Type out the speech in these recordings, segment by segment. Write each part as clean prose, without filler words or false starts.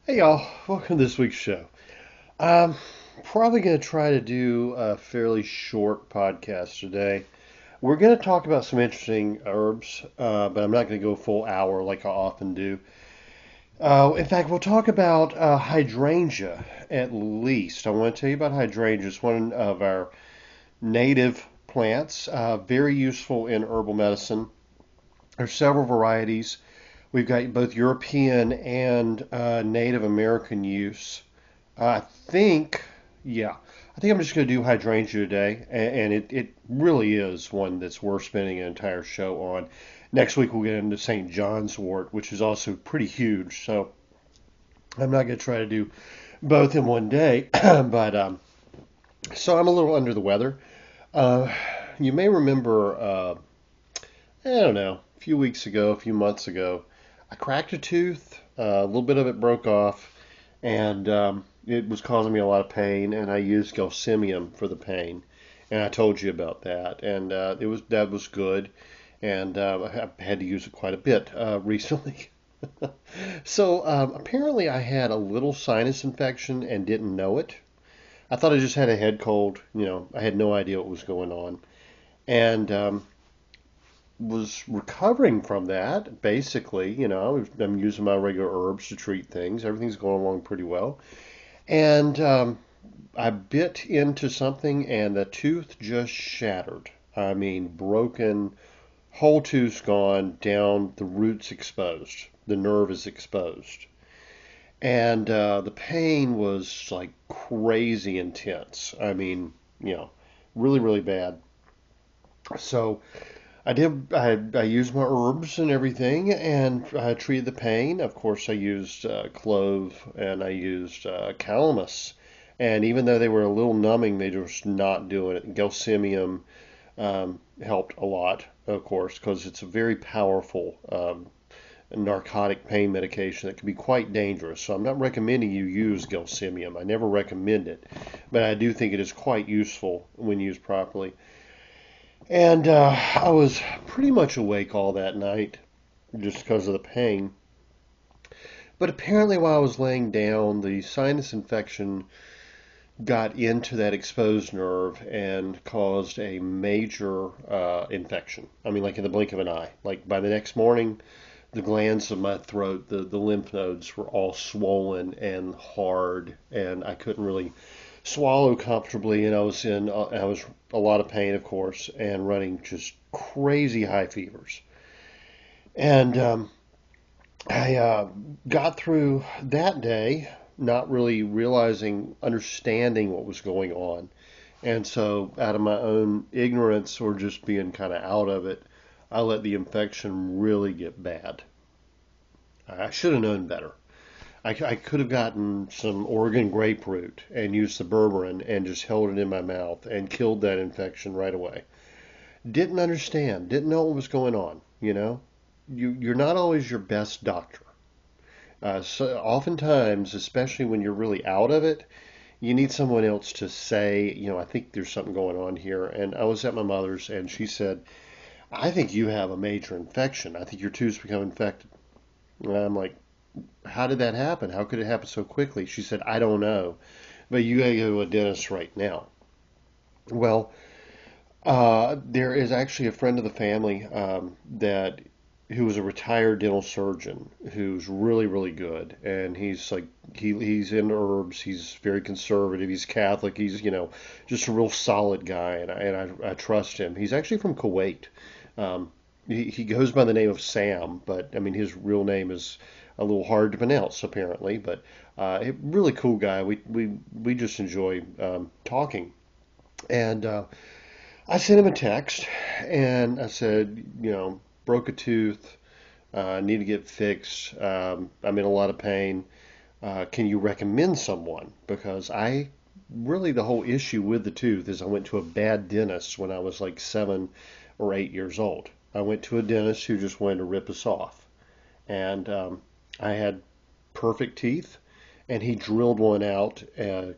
Hey y'all, welcome to this week's show. I'm probably going to try to do a fairly short podcast today. We're going to talk about some interesting herbs, but I'm not going to go a full hour like I often do. In fact, we'll talk about hydrangea at least. I want to tell you about hydrangea. It's one of our native plants, very useful in herbal medicine. There's several varieties. We've got both European and Native American use. I think, yeah, I think I'm just going to do hydrangea today, and it really is one that's worth spending an entire show on. Next week we'll get into St. John's wort, which is also pretty huge. So I'm not going to try to do both in one day, but so I'm a little under the weather. Uh, you may remember, I don't know, a few weeks ago, a few months ago, I cracked a tooth. A little bit of it broke off, and it was causing me a lot of pain. And I used gelsemium for the pain, and I told you about that. And that was good, and I had to use it quite a bit recently. So apparently, I had a little sinus infection and didn't know it. I thought I just had a head cold. I had no idea what was going on, and was recovering from that. Basically, I'm using my regular herbs to treat things. Everything's going along pretty well. And I bit into something, and the tooth just shattered. I mean, broken, whole tooth's gone down, the root's exposed, the nerve is exposed. And the pain was like crazy intense. I mean, really, really bad. So I used my herbs and everything, and I treated the pain. Of course, I used clove and I used calamus. And even though they were a little numbing, they were just not doing it. Gelsemium helped a lot, of course, because it's a very powerful narcotic pain medication that can be quite dangerous. So I'm not recommending you use gelsemium. I never recommend it, but I do think it is quite useful when used properly. And I was pretty much awake all that night just because of the pain. But apparently, while I was laying down, the sinus infection got into that exposed nerve and caused a major infection. I mean, like in the blink of an eye. Like by the next morning, the glands of my throat, the lymph nodes were all swollen and hard, and I couldn't really swallow comfortably, and I was a lot of pain, of course, and running just crazy high fevers. And I got through that day not really understanding what was going on. And so, out of my own ignorance or just being kind of out of it, I let the infection really get bad. I should have known better. I could have gotten some Oregon grapefruit and used the berberine and just held it in my mouth and killed that infection right away. Didn't understand, didn't know what was going on, You're not always your best doctor. So oftentimes, especially when you're really out of it, you need someone else to say, I think there's something going on here. And I was at my mother's, and she said, I think you have a major infection. I think your tooth's become infected. And I'm like, how did that happen? How could it happen so quickly? She said, I don't know, but you gotta go to a dentist right now. Well, there is actually a friend of the family that who was a retired dental surgeon who's really, really good, and he's like he's into herbs. He's very conservative. He's Catholic. He's just a real solid guy, and I trust him. He's actually from Kuwait. He goes by the name of Sam, but I mean his real name is a little hard to pronounce apparently. But really cool guy. We just enjoy talking, and I sent him a text and I said, broke a tooth, need to get fixed. I'm in a lot of pain. Can you recommend someone? Because the whole issue with the tooth is I went to a bad dentist when I was like 7 or 8 years old. I went to a dentist who just wanted to rip us off. And I had perfect teeth, and he drilled one out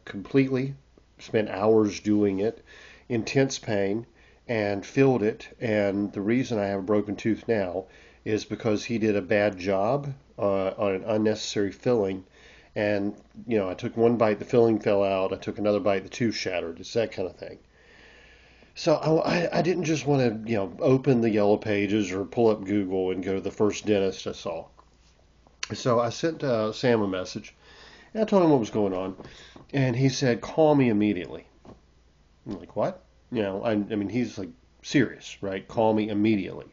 completely, spent hours doing it, intense pain, and filled it. And the reason I have a broken tooth now is because he did a bad job on an unnecessary filling. And, I took one bite, the filling fell out. I took another bite, the tooth shattered. It's that kind of thing. So I didn't just want to, open the yellow pages or pull up Google and go to the first dentist I saw. So I sent Sam a message, and I told him what was going on. And he said, call me immediately. I'm like, what? I mean, he's like serious, right? Call me immediately.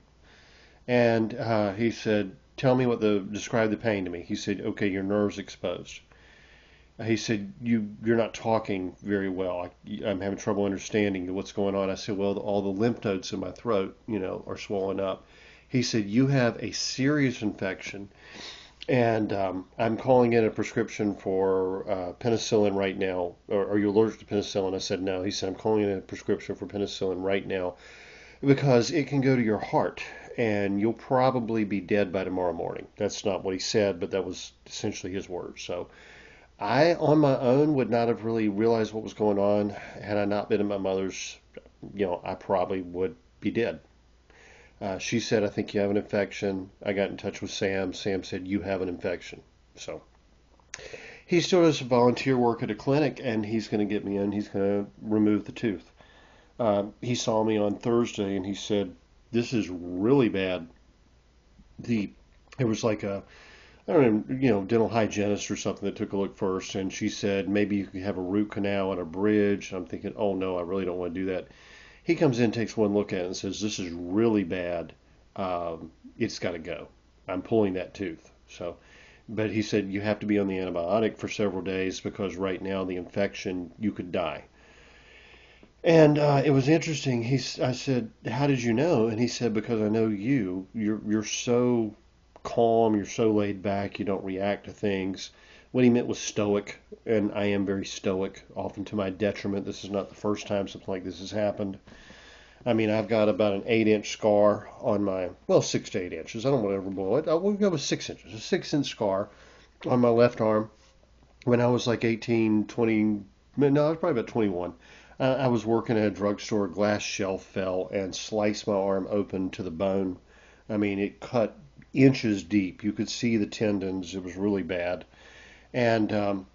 And he said, describe the pain to me. He said, okay, your nerve's exposed. He said, you're not talking very well. I'm having trouble understanding what's going on. I said, well, all the lymph nodes in my throat, are swollen up. He said, you have a serious infection, and I'm calling in a prescription for penicillin right now. Are you allergic to penicillin? I said, no. He said, I'm calling in a prescription for penicillin right now because it can go to your heart, and you'll probably be dead by tomorrow morning. That's not what he said, but that was essentially his words. So I, on my own, would not have really realized what was going on had I not been at my mother's. I probably would be dead. She said, I think you have an infection. I got in touch with Sam. Sam said, you have an infection. So he still does some volunteer work at a clinic, and he's going to get me in. He's going to remove the tooth. He saw me on Thursday, and he said, this is really bad. It was like I don't know, dental hygienist or something that took a look first, and she said, maybe you could have a root canal and a bridge. I'm thinking, oh no, I really don't want to do that. He comes in, takes one look at it, and says, this is really bad. It's got to go. I'm pulling that tooth. But he said, you have to be on the antibiotic for several days because right now the infection, you could die. And it was interesting. I said, how did you know? And he said, because I know you. You're so calm. You're so laid back. You don't react to things. What he meant was stoic, and I am very stoic, often to my detriment. This is not the first time something like this has happened. I mean, I've got about an 8-inch scar on well, 6 to 8 inches. I don't want to overblow it. I will go with 6 inches. A 6-inch scar on my left arm when I was like 18, 20, no, I was probably about 21. I was working at a drugstore, a glass shelf fell and sliced my arm open to the bone. I mean, it cut inches deep. You could see the tendons. It was really bad. And,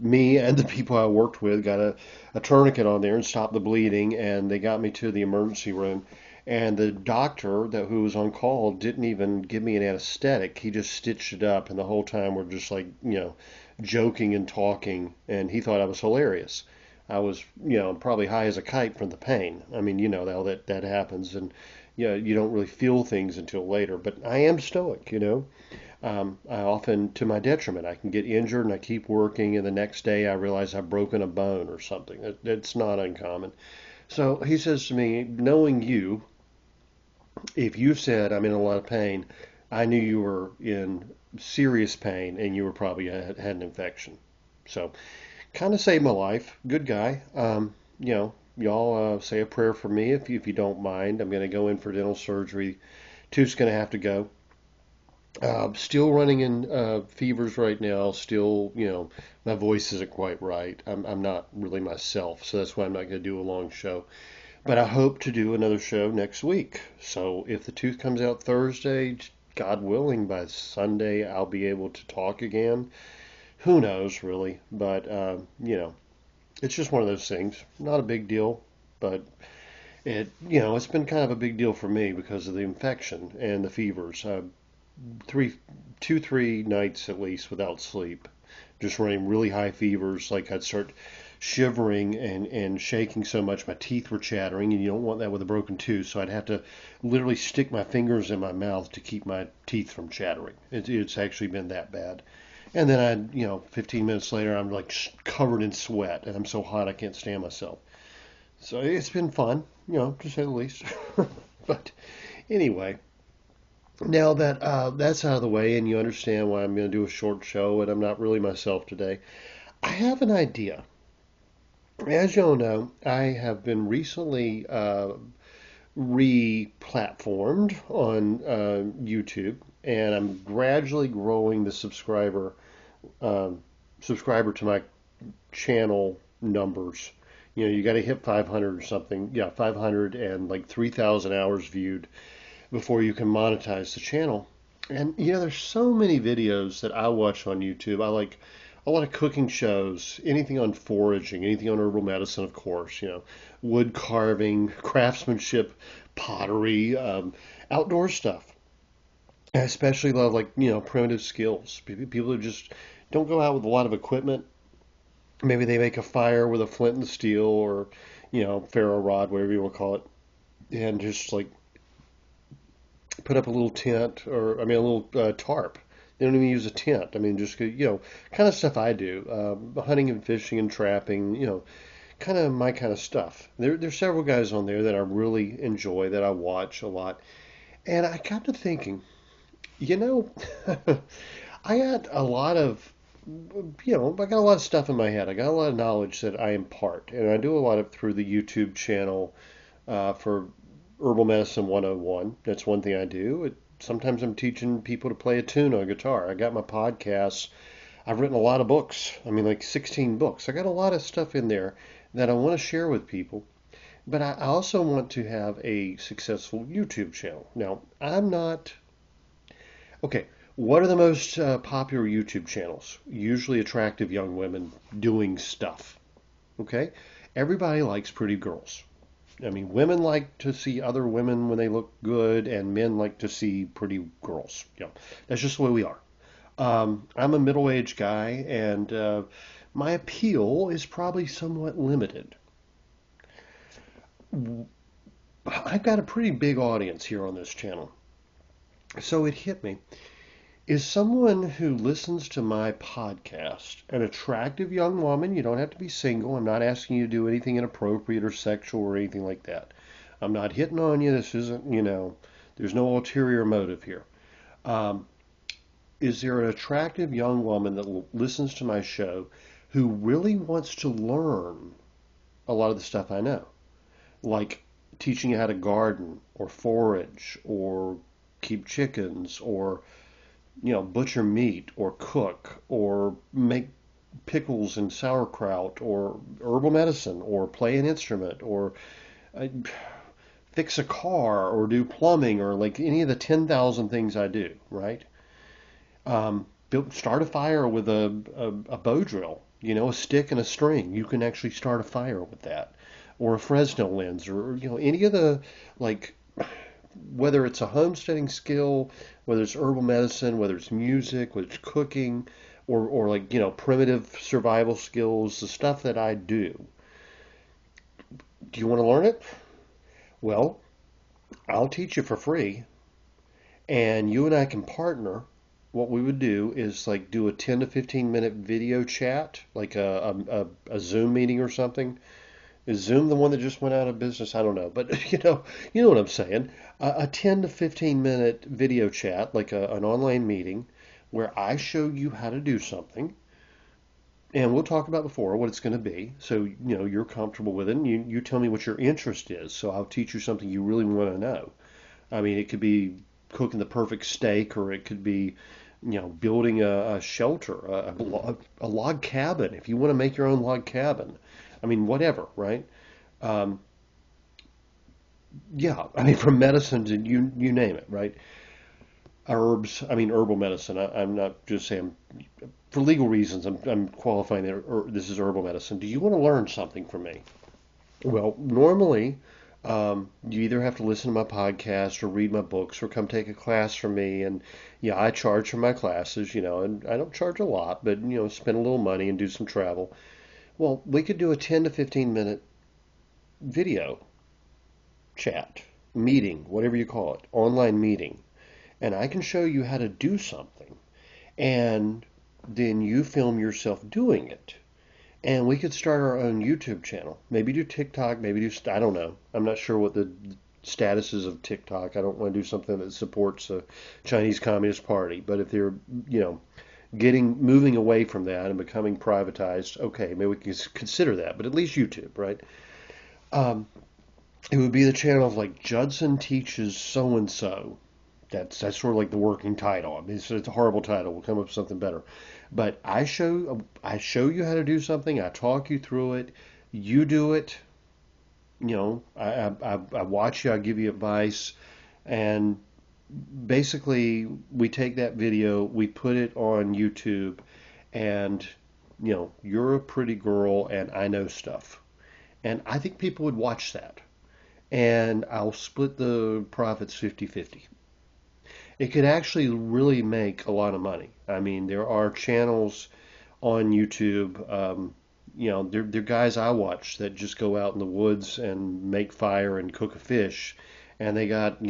me and the people I worked with got a tourniquet on there and stopped the bleeding, and they got me to the emergency room. And the doctor who was on call didn't even give me an anesthetic. He just stitched it up, and the whole time we're just like, joking and talking, and he thought I was hilarious. I was, probably high as a kite from the pain. I mean, how that happens, and you don't really feel things until later. But I am stoic, I often, to my detriment, I can get injured and I keep working, and the next day I realize I've broken a bone or something. It's not uncommon. So he says to me, knowing you, if you said I'm in a lot of pain, I knew you were in serious pain and you were probably had an infection. So kind of saved my life. Good guy. Y'all say a prayer for me if you don't mind. I'm going to go in for dental surgery. Tooth's going to have to go. Still running in fevers right now. Still, my voice isn't quite right. I'm not really myself, so that's why I'm not going to do a long show. But I hope to do another show next week. So if the tooth comes out Thursday, God willing, by Sunday I'll be able to talk again. Who knows, really? But it's just one of those things. Not a big deal, but it's been kind of a big deal for me because of the infection and the fevers. 3 nights at least without sleep, just running really high fevers. Like I'd start shivering and shaking so much my teeth were chattering, and you don't want that with a broken tooth. So I'd have to literally stick my fingers in my mouth to keep my teeth from chattering. It's actually been that bad. And then 15 minutes later, I'm like covered in sweat, and I'm so hot I can't stand myself. So it's been fun, to say the least. But anyway, now that that's out of the way, and you understand why I'm going to do a short show, and I'm not really myself today, I have an idea. As you all know, I have been recently re-platformed on YouTube, and I'm gradually growing the subscriber to my channel numbers. You got to hit 500 or something. Yeah, 500 and like 3,000 hours viewed before you can monetize the channel. And there's so many videos that I watch on YouTube. I like a lot of cooking shows, anything on foraging, anything on herbal medicine, of course, wood carving, craftsmanship, pottery, outdoor stuff. I especially love primitive skills. People who just don't go out with a lot of equipment. Maybe they make a fire with a flint and steel or, ferro rod, whatever you want to call it, and just like put up a little tent or, a little tarp. They don't even use a tent. Just, kind of stuff I do. Hunting and fishing and trapping, kind of my kind of stuff. There's several guys on there that I really enjoy, that I watch a lot. And I got to thinking, you know, I got a lot of, I got a lot of stuff in my head. I got a lot of knowledge that I impart. And I do a lot of through the YouTube channel for Herbal Medicine 101. That's one thing I do. Sometimes I'm teaching people to play a tune on a guitar. I got my podcasts. I've written a lot of books. Like 16 books. I got a lot of stuff in there that I want to share with people. But I also want to have a successful YouTube channel. Now, I'm not. Okay, what are the most popular YouTube channels? Usually attractive young women doing stuff. Okay? Everybody likes pretty girls. Women like to see other women when they look good, and men like to see pretty girls. That's just the way we are. I'm a middle-aged guy, and my appeal is probably somewhat limited. I've got a pretty big audience here on this channel. So it hit me. Is someone who listens to my podcast an attractive young woman? You don't have to be single. I'm not asking you to do anything inappropriate or sexual or anything like that. I'm not hitting on you. This isn't, there's no ulterior motive here. Is there an attractive young woman that listens to my show who really wants to learn a lot of the stuff I know? Like teaching you how to garden or forage or keep chickens or butcher meat or cook or make pickles and sauerkraut or herbal medicine or play an instrument or fix a car or do plumbing or like any of the 10,000 things I do, right? Start a fire with a bow drill, a stick and a string. You can actually start a fire with that. Or a Fresnel lens or, any of the like whether it's a homesteading skill, whether it's herbal medicine, whether it's music, whether it's cooking, or primitive survival skills, the stuff that I do. Do you want to learn it? Well, I'll teach you for free, and you and I can partner. What we would do is do a 10 to 15 minute video chat, like a Zoom meeting or something. Is Zoom the one that just went out of business? I don't know, but you know what I'm saying. A 10 to 15 minute video chat, like an online meeting, where I show you how to do something, and we'll talk about before what it's going to be, so you're comfortable with it, and you tell me what your interest is. So I'll teach you something you really want to know. It could be cooking the perfect steak, or it could be, building a shelter, a log cabin. If you want to make your own log cabin, I mean, whatever, right? Um, yeah, I mean, from medicine to you name it, right? Herbs, I mean, herbal medicine. I'm not just saying for legal reasons. I'm qualifying that this is herbal medicine. Do you want to learn something from me? Well, normally, you either have to listen to my podcast or read my books or come take a class from me. And yeah, I charge for my classes, and I don't charge a lot, but spend a little money and do some travel. Well, we could do a 10 to 15 minute video chat, meeting, whatever you call it, online meeting. And I can show you how to do something. And then you film yourself doing it. And we could start our own YouTube channel. Maybe do TikTok, maybe do, I don't know. I'm not sure what the status is of TikTok. I don't want to do something that supports the Chinese Communist Party. But if they're, moving away from that and becoming privatized, okay, maybe we can consider that. But at least YouTube, right? Um, it would be the channel of like Judson teaches so and so. That's sort of like the working title. I mean, it's a horrible title. We'll come up with something better. But I show you how to do something. I talk you through it. You do it. I watch you. I give you advice, and basically we take that video, we put it on YouTube, and you're a pretty girl, and I know stuff, and I think people would watch that, and I'll split the profits 50-50. It could actually really make a lot of money. I mean, there are channels on YouTube. They're guys I watch that just go out in the woods and make fire and cook a fish, and they got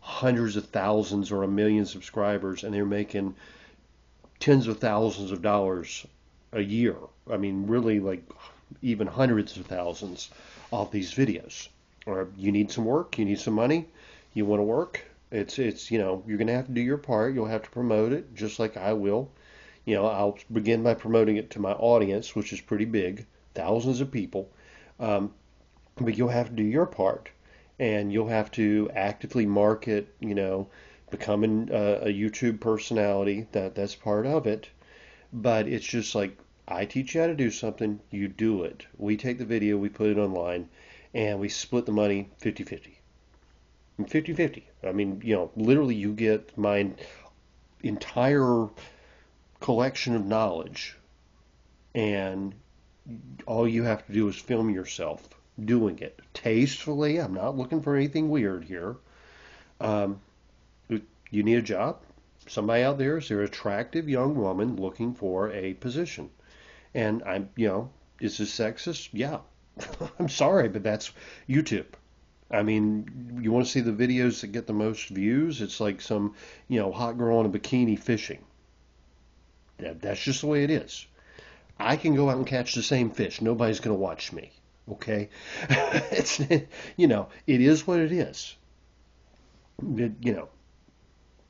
hundreds of thousands or a million subscribers, and they're making tens of thousands of dollars a year. I mean, really, like even hundreds of thousands off these videos. Or you need some work, you need some money, you want to work. It's you're gonna have to do your part. You'll have to promote it just like I will. I'll begin by promoting it to my audience, which is pretty big, thousands of people. Um, but you'll have to do your part, and you'll have to actively market. Becoming a YouTube personality. That's part of it. But it's just like I teach you how to do something, you do it. We take the video, we put it online, and we split the money 50-50. 50-50. I mean, literally you get my entire collection of knowledge, and all you have to do is film yourself doing it tastefully. I'm not looking for anything weird here. Um, you need a job? Somebody out there, is there an attractive young woman looking for a position? And is this sexist? Yeah. I'm sorry, but that's YouTube. I mean, you want to see the videos that get the most views? It's like some, hot girl in a bikini fishing. That's just the way it is. I can go out and catch the same fish. Nobody's going to watch me. Okay? It is what it is.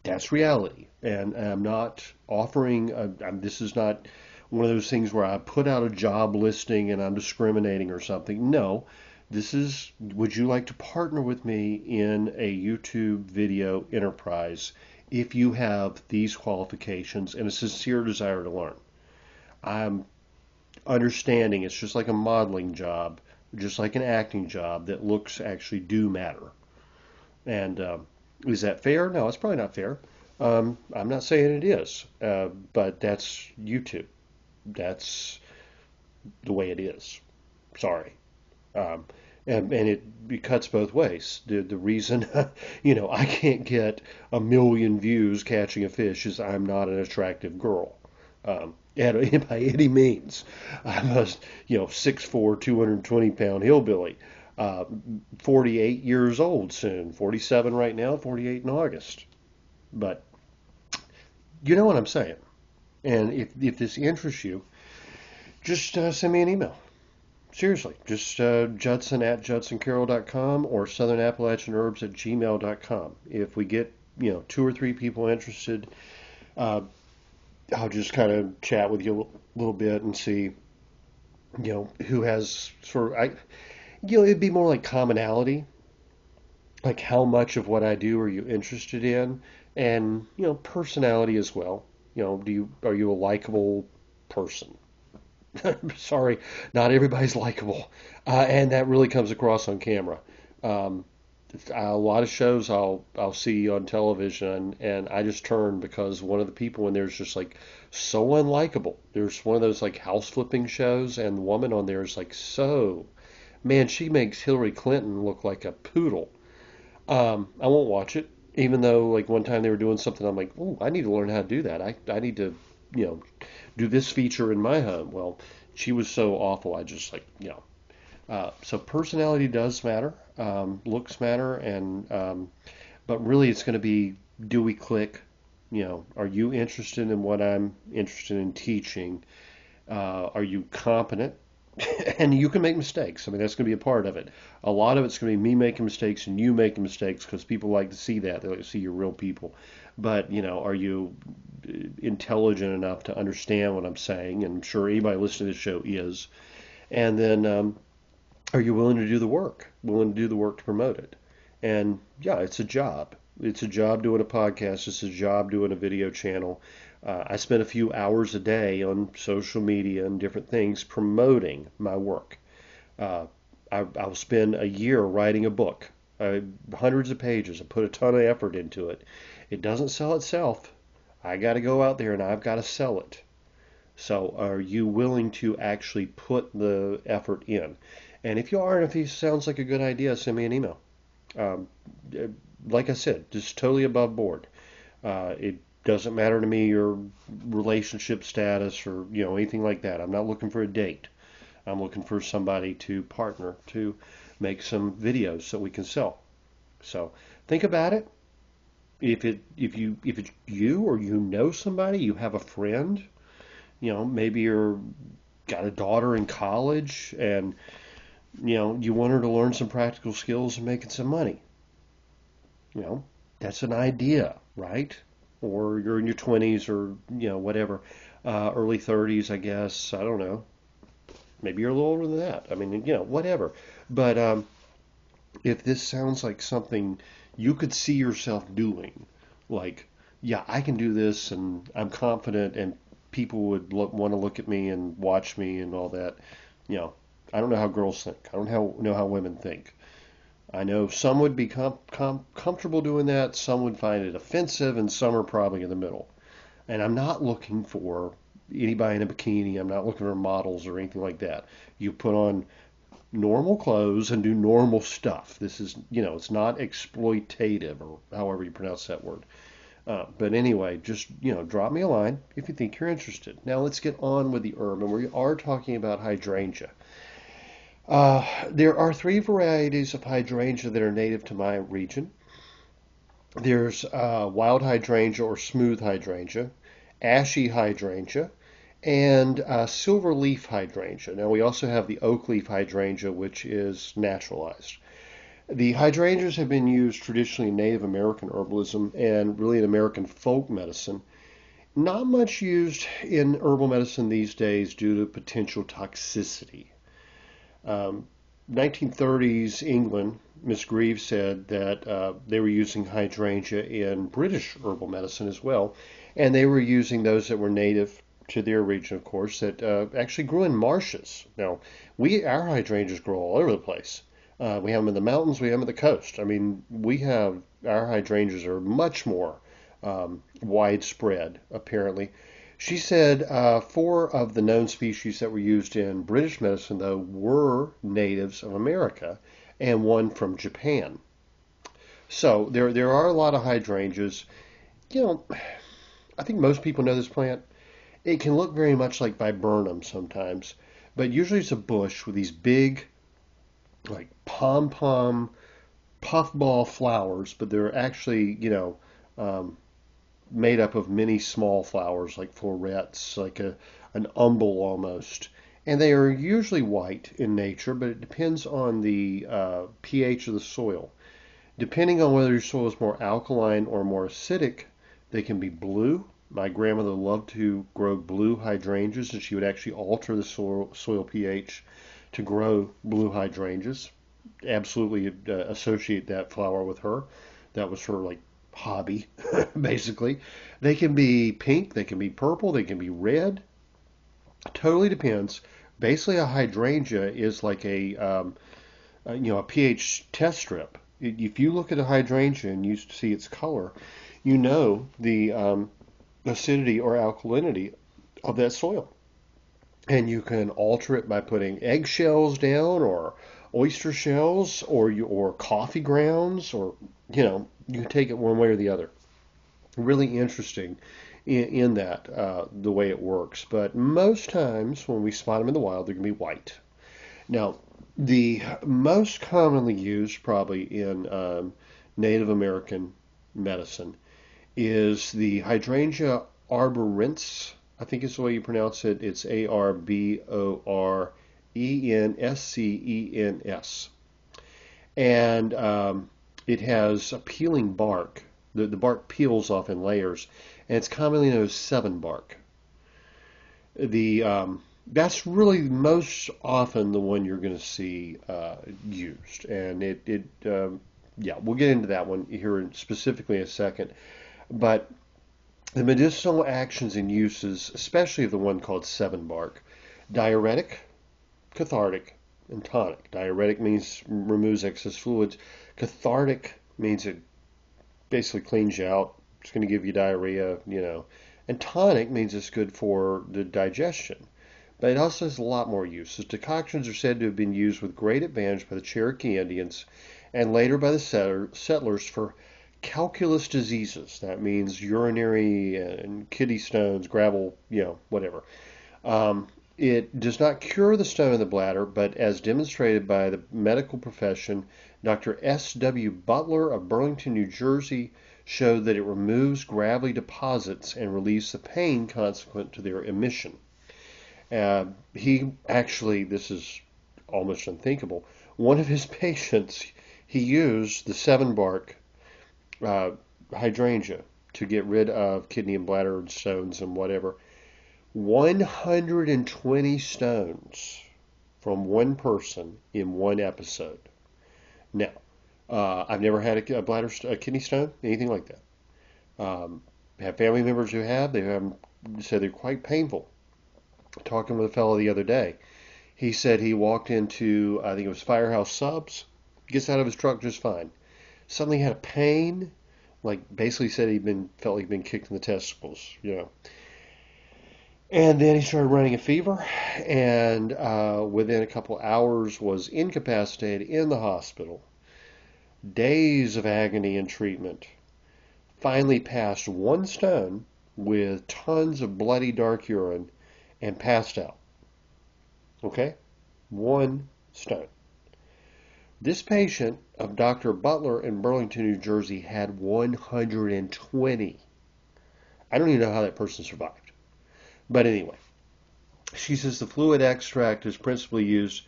That's reality. And I'm not offering, this is not one of those things where I put out a job listing and I'm discriminating or something. No. This is, would you like to partner with me in a YouTube video enterprise if you have these qualifications and a sincere desire to learn? I'm understanding it's just like a modeling job, just like an acting job, that looks actually do matter. And is that fair? No, it's probably not fair. I'm not saying it is, but that's YouTube. That's the way it is. Sorry. Um, and it cuts both ways. The reason, I can't get a million views catching a fish is I'm not an attractive girl, by any means. I'm a, 6'4", 220-pound hillbilly, 48 years old soon, 47 right now, 48 in August. But you know what I'm saying. And if this interests you, just send me an email. Seriously, just Judson@JudsonCarroll.com or SouthernAppalachianHerbs@gmail.com. If we get 2 or 3 people interested, uh, I'll just kind of chat with you a little bit and see who has sort of it'd be more like commonality. Like how much of what I do are you interested in, and personality as well. Are you a likable person? Sorry, not everybody's likable, and that really comes across on camera. Um, a lot of shows I'll see on television, and I just turn because one of the people in there is just like so unlikable. There's one of those like house flipping shows, and the woman on there is like so man, she makes Hillary Clinton look like a poodle. I won't watch it, even though like one time they were doing something. I'm like, oh, I need to learn how to do that. I need to, you know, do this feature in my home. Well, she was so awful. I just like, so personality does matter, looks matter, and but really it's going to be, do we click? Are you interested in what I'm interested in teaching? Are you competent? And you can make mistakes. I mean, that's going to be a part of it. A lot of it's going to be me making mistakes and you making mistakes because people like to see that. They like to see you're real people. But, are you intelligent enough to understand what I'm saying? And I'm sure anybody listening to this show is. And then, are you willing to do the work? Willing to do the work to promote it? And yeah, it's a job. It's a job doing a podcast. It's a job doing a video channel. I spend a few hours a day on social media and different things promoting my work. Uh, I'll spend a year writing a book, hundreds of pages. I put a ton of effort into it. It doesn't sell itself. I got to go out there and I've got to sell it. So, are you willing to actually put the effort in? And if you are, and if it sounds like a good idea, send me an email. Um, like I said, just totally above board. It doesn't matter to me your relationship status or anything like that. I'm not looking for a date. I'm looking for somebody to partner to make some videos so we can sell. So think about it. If it's you or somebody, you have a friend, maybe you're got a daughter in college and you want her to learn some practical skills and making some money. You know, that's an idea, right? Or you're in your 20s or, whatever, early 30s, I guess. I don't know. Maybe you're a little older than that. I mean, whatever. But if this sounds like something you could see yourself doing, like, yeah, I can do this and I'm confident and people would want to look at me and watch me and all that, you know, I don't know how girls think. I don't know how women think. I know some would be comfortable doing that, some would find it offensive, and some are probably in the middle. And I'm not looking for anybody in a bikini. I'm not looking for models or anything like that. You put on normal clothes and do normal stuff. This is, it's not exploitative or however you pronounce that word. But anyway, just, drop me a line if you think you're interested. Now let's get on with the herb, and we are talking about hydrangea. There are three varieties of hydrangea that are native to my region. There's wild hydrangea or smooth hydrangea, ashy hydrangea, and silver leaf hydrangea. Now we also have the oak leaf hydrangea, which is naturalized. The hydrangeas have been used traditionally in Native American herbalism and really in American folk medicine. Not much used in herbal medicine these days due to potential toxicity. 1930s England, Miss Greaves said that they were using hydrangea in British herbal medicine as well, and they were using those that were native to their region, of course, that actually grew in marshes. Now, our hydrangeas grow all over the place. We have them in the mountains, we have them at the coast. I mean, our hydrangeas are much more widespread, apparently. She said four of the known species that were used in British medicine, though, were natives of America, and one from Japan. So there are a lot of hydrangeas. I think most people know this plant. It can look very much like viburnum sometimes, but usually it's a bush with these big, like pom-pom, puffball flowers, but they're actually, um, made up of many small flowers like florets, like an umbel almost. And they are usually white in nature, but it depends on the pH of the soil. Depending on whether your soil is more alkaline or more acidic, they can be blue. My grandmother loved to grow blue hydrangeas, and she would actually alter the soil pH to grow blue hydrangeas. absolutely associate that flower with her. That was her like hobby, basically. They can be pink, they can be purple, they can be red. Totally depends. Basically, a hydrangea is like a pH test strip. If you look at a hydrangea and you see its color, you know the acidity or alkalinity of that soil. And you can alter it by putting eggshells down or oyster shells or coffee grounds or you can take it one way or the other. Really interesting in that the way it works. But most times when we spot them in the wild, they're going to be white. Now, the most commonly used, probably in Native American medicine, is the Hydrangea arborescens. I think is the way you pronounce it. It's Arborescens. And it has a peeling bark. The bark peels off in layers, and it's commonly known as seven bark. The That's really most often the one you're going to see used, and yeah, we'll get into that one here specifically in a second. But the medicinal actions and uses, especially of the one called seven bark, diuretic, cathartic, and tonic. Diuretic means removes excess fluids. Cathartic means it basically cleans you out. It's going to give you diarrhea. And tonic means it's good for the digestion. But it also has a lot more uses. Decoctions are said to have been used with great advantage by the Cherokee Indians and later by the settlers for calculous diseases. That means urinary and kidney stones, gravel, whatever. It does not cure the stone in the bladder, but as demonstrated by the medical profession, Dr. S.W. Butler of Burlington, New Jersey, showed that it removes gravelly deposits and relieves the pain consequent to their emission. He actually, this is almost unthinkable, one of his patients, he used the seven bark hydrangea to get rid of kidney and bladder stones and whatever. 120 stones from one person in one episode. Now, I've never had a kidney stone, anything like that. Have family members who have. They have said they're quite painful. Talking with a fellow the other day, he said he walked into, I think it was Firehouse Subs, gets out of his truck just fine. Suddenly had a pain, like basically said felt like he'd been kicked in the testicles. And then he started running a fever, and within a couple hours was incapacitated in the hospital. Days of agony and treatment. Finally passed one stone with tons of bloody dark urine and passed out. Okay? One stone. This patient of Dr. Butler in Burlington, New Jersey had 120. I don't even know how that person survived. But anyway, she says the fluid extract is principally used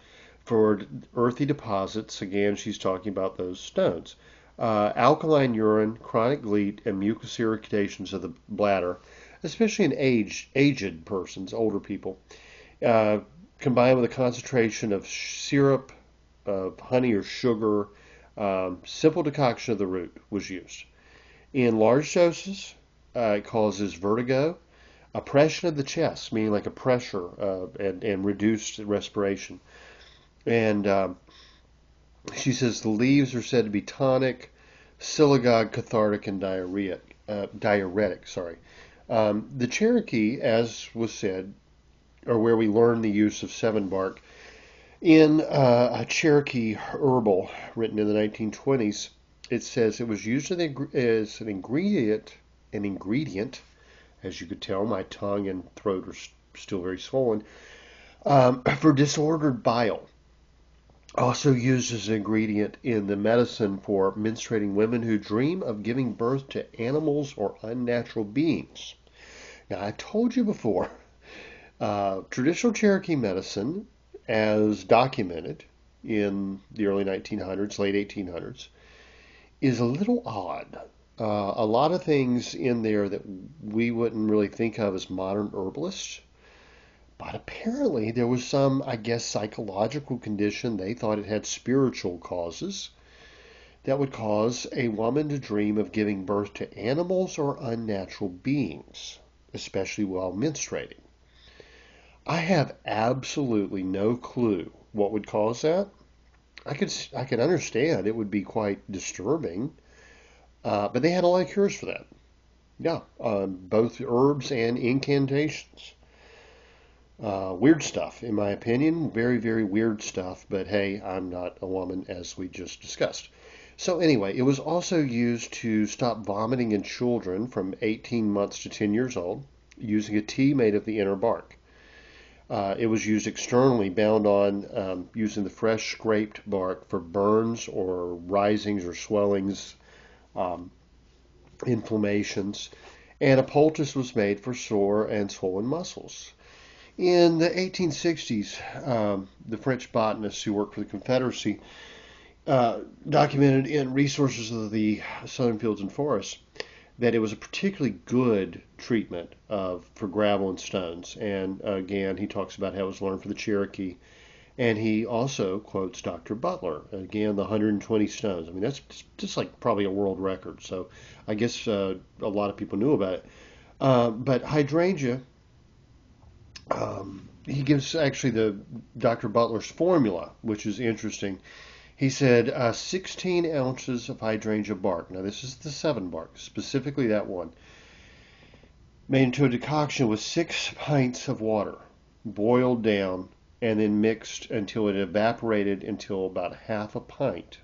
for earthy deposits. Again, she's talking about those stones. Alkaline urine, chronic gout, and mucus irritations of the bladder, especially in aged persons, older people, combined with a concentration of syrup, of honey or sugar, simple decoction of the root was used. In large doses, it causes vertigo, oppression of the chest, meaning like a pressure and reduced respiration. And she says the leaves are said to be tonic, silicac, cathartic, and diuretic. The Cherokee, as was said, or where we learn the use of seven bark, in a Cherokee herbal written in the 1920s, it says it was used as an ingredient. As you could tell, my tongue and throat are still very swollen, for disordered bile. Also used as an ingredient in the medicine for menstruating women who dream of giving birth to animals or unnatural beings. Now, I told you before, traditional Cherokee medicine, as documented in the early 1900s, late 1800s, is a little odd. A lot of things in there that we wouldn't really think of as modern herbalists, But apparently there was some, I guess, psychological condition. They thought it had spiritual causes that would cause a woman to dream of giving birth to animals or unnatural beings, especially while menstruating. I have absolutely no clue what would cause that. I could understand it would be quite disturbing, but they had a lot of cures for that. Yeah, both herbs and incantations. Weird stuff, in my opinion. Very, very weird stuff. But hey, I'm not a woman, as we just discussed. So anyway, it was also used to stop vomiting in children from 18 months to 10 years old, using a tea made of the inner bark. It was used externally, bound on using the fresh scraped bark for burns or risings or swellings, um, inflammations. And a poultice was made for sore and swollen muscles. In the 1860s, the French botanists who worked for the Confederacy documented in Resources of the Southern Fields and Forests that it was a particularly good treatment for gravel and stones. And again, he talks about how it was learned from the Cherokee. And he also quotes Dr. Butler, again, the 120 stones. I mean, that's just like probably a world record. So I guess a lot of people knew about it. But hydrangea, he gives actually the Dr. Butler's formula, which is interesting. He said 16 ounces of hydrangea bark. Now, this is the 7 bark, specifically that one, made into a decoction with 6 pints of water, boiled down, and then mixed until it evaporated until about half a pint.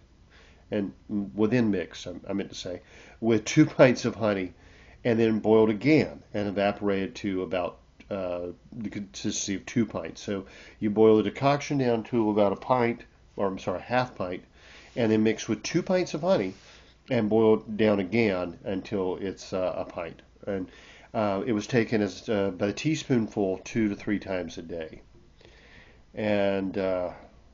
And within mixed, I meant to say, with 2 pints of honey, and then boiled again and evaporated to about the consistency of 2 pints. So you boil the decoction down to about a pint, or I'm sorry, half pint, and then mix with 2 pints of honey and boil it down again until it's a pint. And it was taken as about a teaspoonful 2 to 3 times a day. And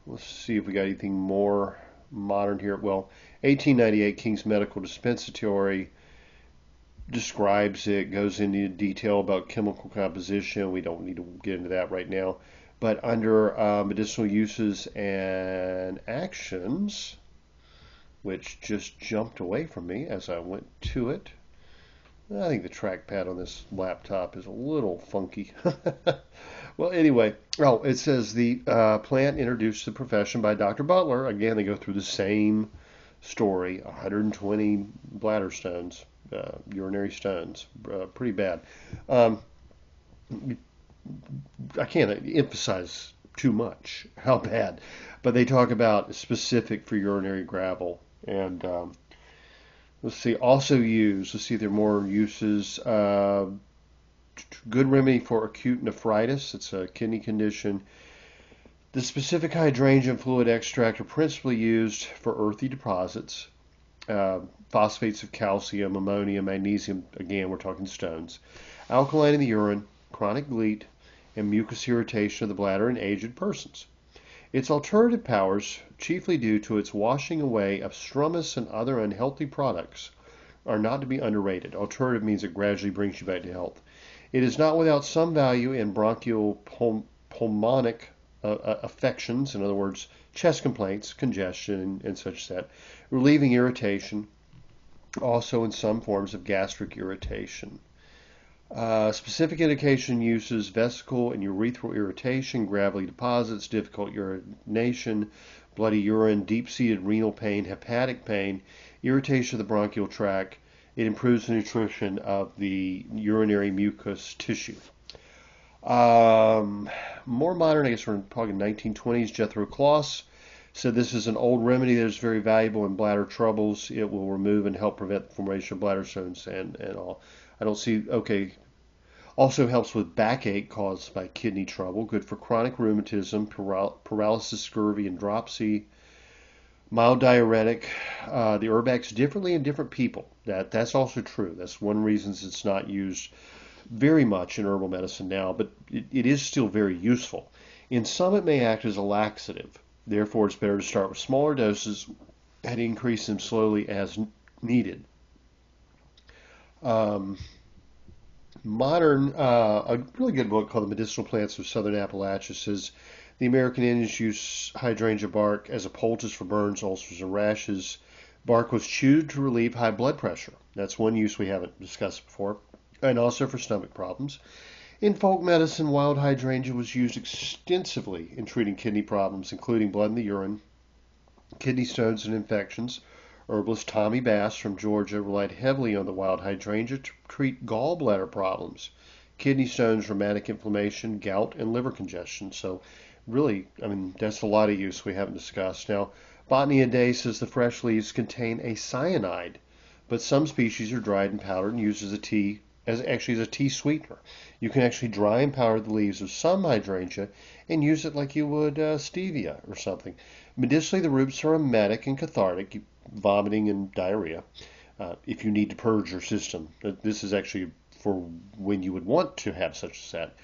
let's see if we got anything more modern here. Well, 1898, King's Medical Dispensatory describes it, goes into detail about chemical composition. We don't need to get into that right now. But under medicinal uses and actions, which just jumped away from me as I went to it. I think the trackpad on this laptop is a little funky. Well, anyway, it says the plant introduced to the profession by Dr. Butler. Again, they go through the same story, 120 bladder stones, urinary stones, pretty bad. I can't emphasize too much how bad, but they talk about specific for urinary gravel. And let's see, let's see if there are more uses. Good remedy for acute nephritis. It's a kidney condition. The specific hydrangea and fluid extract are principally used for earthy deposits, phosphates of calcium, ammonium, magnesium. Again, we're talking stones. Alkaline in the urine, chronic gleat, and mucus irritation of the bladder in aged persons. Its alternative powers, chiefly due to its washing away of strumus and other unhealthy products, are not to be underrated. Alternative means it gradually brings you back to health. It is not without some value in bronchial pulmonic affections, in other words, chest complaints, congestion, and such as that, relieving irritation, also in some forms of gastric irritation. Specific indication uses vesical and urethral irritation, gravelly deposits, difficult urination, bloody urine, deep-seated renal pain, hepatic pain, irritation of the bronchial tract. It improves the nutrition of the urinary mucus tissue. More modern, I guess we're talking 1920s, Jethro Kloss said this is an old remedy that is very valuable in bladder troubles. It will remove and help prevent the formation of bladder stones and all. I don't see, okay. Also helps with backache caused by kidney trouble. Good for chronic rheumatism, paralysis, scurvy, and dropsy. Mild diuretic. The herb acts differently in different people. That's also true. That's one reason it's not used very much in herbal medicine now, but it is still very useful. In some, it may act as a laxative. Therefore, it's better to start with smaller doses and increase them slowly as needed. A really good book called The Medicinal Plants of Southern Appalachia says the American Indians use hydrangea bark as a poultice for burns, ulcers, and rashes. Bark was chewed to relieve high blood pressure. That's one use we haven't discussed before, and also for stomach problems. In folk medicine, wild hydrangea was used extensively in treating kidney problems, including blood in the urine, kidney stones, and infections. Herbalist Tommy Bass from Georgia relied heavily on the wild hydrangea to treat gallbladder problems, kidney stones, rheumatic inflammation, gout, and liver congestion. So really, that's a lot of use we haven't discussed. Now, Botany a Day says the fresh leaves contain a cyanide, but some species are dried and powdered and used as a tea, as a tea sweetener. You can actually dry and powder the leaves of some hydrangea and use it like you would stevia or something. Medicinally, the roots are emetic and cathartic, vomiting and diarrhea. If you need to purge your system, this is actually for when you would want to have such a set.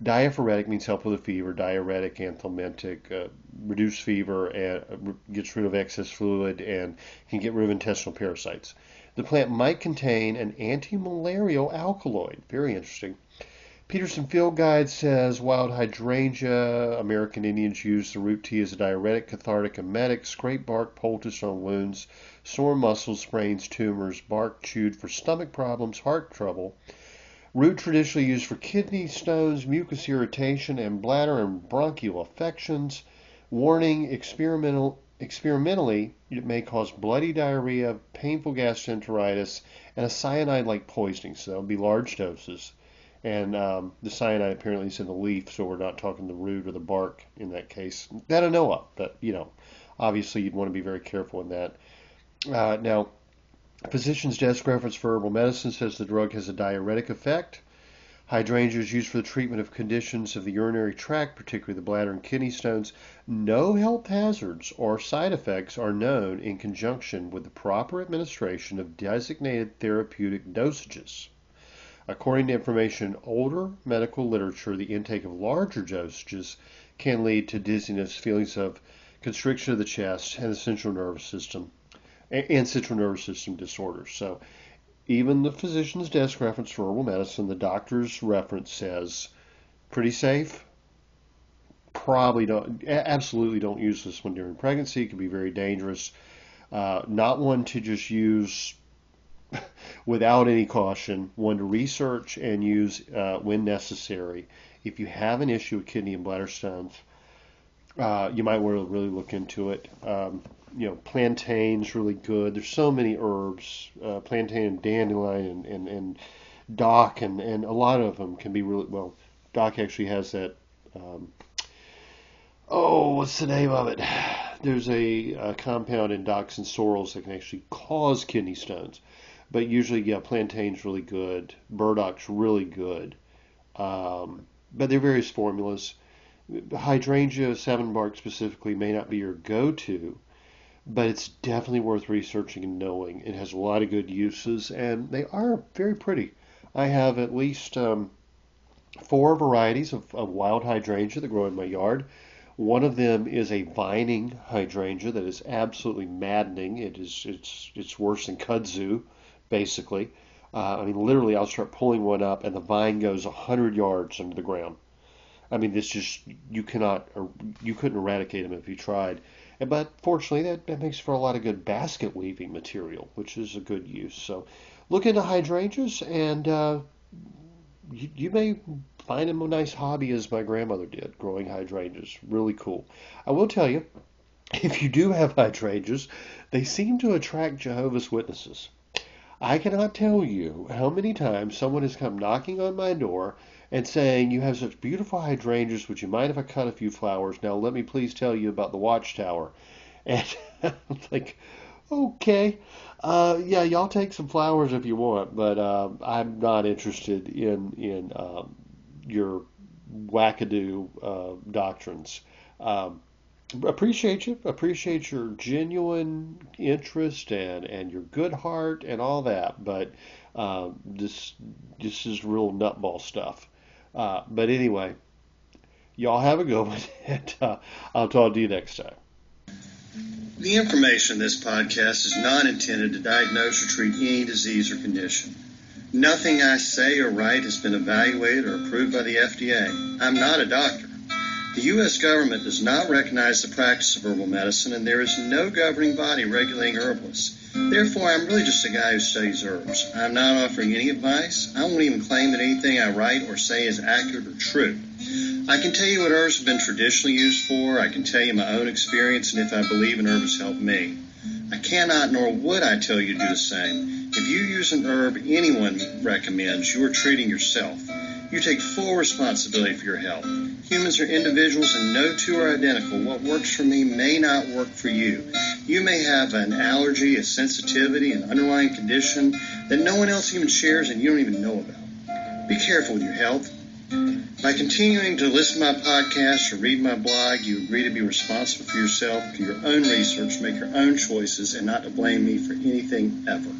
Diaphoretic means help with a fever. Diuretic, anthelmintic, reduce fever, and gets rid of excess fluid and can get rid of intestinal parasites. The plant might contain an anti-malarial alkaloid. Very interesting. Peterson Field Guide says wild hydrangea, American Indians use the root tea as a diuretic, cathartic, emetic, scrape bark poultice on wounds, sore muscles, sprains, tumors, bark chewed for stomach problems, heart trouble. Root traditionally used for kidney stones, mucus irritation, and bladder and bronchial affections. Warning, experimentally, it may cause bloody diarrhea, painful gastroenteritis, and a cyanide-like poisoning. So that would be large doses. And the cyanide apparently is in the leaf, so we're not talking the root or the bark in that case. That I know of, but, obviously you'd want to be very careful in that. Now, Physician's Desk Reference for Herbal Medicine says the drug has a diuretic effect. Hydrangea is used for the treatment of conditions of the urinary tract, particularly the bladder and kidney stones. No health hazards or side effects are known in conjunction with the proper administration of designated therapeutic dosages. According to information in older medical literature, the intake of larger dosages can lead to dizziness, feelings of constriction of the chest, and the central nervous system disorders. So even the physician's desk reference for herbal medicine, the doctor's reference says pretty safe. Absolutely don't use this one during pregnancy. It can be very dangerous. Not one to just use without any caution, one to research and use when necessary. If you have an issue with kidney and bladder stones, you might want to really look into it. Plantain's really good. There's so many herbs, plantain and dandelion and dock, and a lot of them can be really, well, dock actually has that, what's the name of it? There's a compound in docks and sorrels that can actually cause kidney stones. But usually, plantain's really good. Burdock's really good. But there are various formulas. Hydrangea 7 bark specifically may not be your go-to, but it's definitely worth researching and knowing. It has a lot of good uses, and they are very pretty. I have at least 4 varieties of wild hydrangea that grow in my yard. One of them is a vining hydrangea that is absolutely maddening. It's worse than kudzu, basically. Literally, I'll start pulling one up, and the vine goes 100 yards under the ground. It's just, you couldn't eradicate them if you tried. But fortunately, that makes for a lot of good basket weaving material, which is a good use. So look into hydrangeas, and you may find them a nice hobby, as my grandmother did, growing hydrangeas. Really cool. I will tell you, if you do have hydrangeas, they seem to attract Jehovah's Witnesses. I cannot tell you how many times someone has come knocking on my door and saying, "You have such beautiful hydrangeas, would you mind if I cut a few flowers? Now let me please tell you about the watchtower." And I'm like, okay, y'all take some flowers if you want, but I'm not interested in your wackadoo doctrines. Appreciate your genuine interest and your good heart and all that, but this is real nutball stuff. But anyway, y'all have a good one, and I'll talk to you next time. The information in this podcast is not intended to diagnose or treat any disease or condition. Nothing I say or write has been evaluated or approved by the FDA. I'm not a doctor. The U.S. government does not recognize the practice of herbal medicine, and there is no governing body regulating herbalists. Therefore, I'm really just a guy who studies herbs. I'm not offering any advice. I won't even claim that anything I write or say is accurate or true. I can tell you what herbs have been traditionally used for. I can tell you my own experience and if I believe an herb has helped me. I cannot nor would I tell you to do the same. If you use an herb anyone recommends, you are treating yourself. You take full responsibility for your health. Humans are individuals and no two are identical. What works for me may not work for you. You may have an allergy, a sensitivity, an underlying condition that no one else even shares and you don't even know about. Be careful with your health. By continuing to listen to my podcast or read my blog, you agree to be responsible for yourself, for your own research, make your own choices, and not to blame me for anything ever.